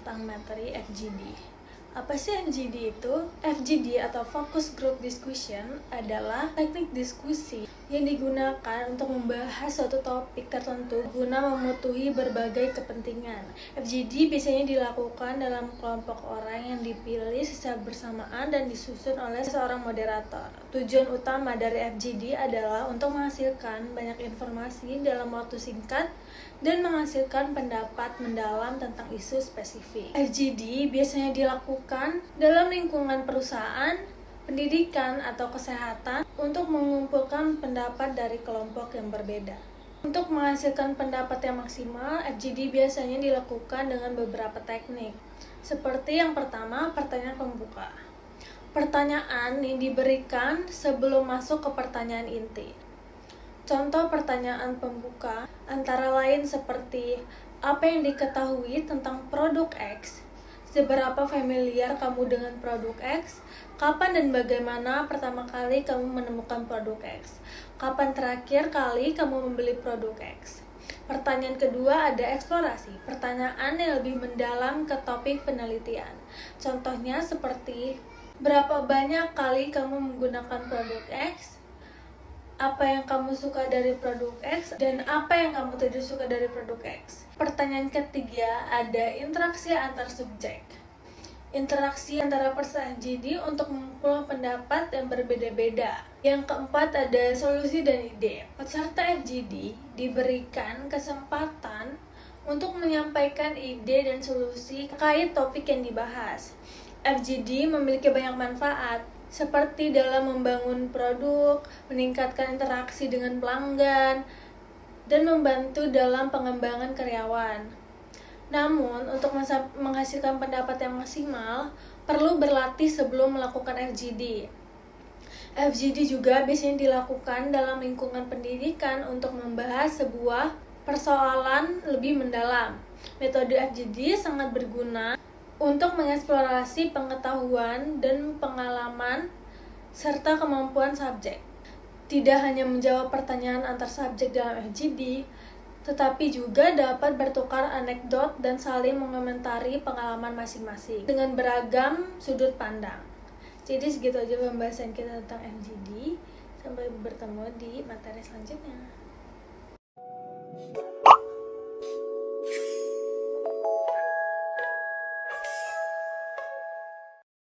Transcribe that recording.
tentang materi FGD. Apa sih FGD itu? FGD atau Focus Group Discussion adalah teknik diskusi yang digunakan untuk membahas suatu topik tertentu guna memutuhi berbagai kepentingan. FGD biasanya dilakukan dalam kelompok orang yang dipilih secara bersamaan dan disusun oleh seorang moderator. Tujuan utama dari FGD adalah untuk menghasilkan banyak informasi dalam waktu singkat dan menghasilkan pendapat mendalam tentang isu spesifik. FGD biasanya dilakukan dalam lingkungan perusahaan, pendidikan, atau kesehatan untuk mengumpulkan pendapat dari kelompok yang berbeda. Untuk menghasilkan pendapat yang maksimal, FGD biasanya dilakukan dengan beberapa teknik. Seperti yang pertama, pertanyaan pembuka. Pertanyaan yang diberikan sebelum masuk ke pertanyaan inti. Contoh pertanyaan pembuka antara lain seperti, apa yang diketahui tentang produk X? Seberapa familiar kamu dengan produk X? Kapan dan bagaimana pertama kali kamu menemukan produk X? Kapan terakhir kali kamu membeli produk X? Pertanyaan kedua ada eksplorasi, pertanyaan yang lebih mendalam ke topik penelitian. Contohnya seperti, berapa banyak kali kamu menggunakan produk X? Apa yang kamu suka dari produk X dan apa yang kamu tidak suka dari produk X. Pertanyaan ketiga ada interaksi antar subjek. Interaksi antara peserta FGD untuk mengumpulkan pendapat yang berbeda-beda. Yang keempat ada solusi dan ide. Peserta FGD diberikan kesempatan untuk menyampaikan ide dan solusi terkait topik yang dibahas. FGD memiliki banyak manfaat, seperti dalam membangun produk, meningkatkan interaksi dengan pelanggan, dan membantu dalam pengembangan karyawan. Namun, untuk menghasilkan pendapat yang maksimal, perlu berlatih sebelum melakukan FGD. FGD juga biasanya dilakukan dalam lingkungan pendidikan untuk membahas sebuah persoalan lebih mendalam. Metode FGD sangat berguna untuk mengeksplorasi pengetahuan dan pengalaman serta kemampuan subjek. Tidak hanya menjawab pertanyaan antar subjek dalam FGD, tetapi juga dapat bertukar anekdot dan saling mengomentari pengalaman masing-masing dengan beragam sudut pandang. Jadi segitu aja pembahasan kita tentang FGD. Sampai bertemu di materi selanjutnya.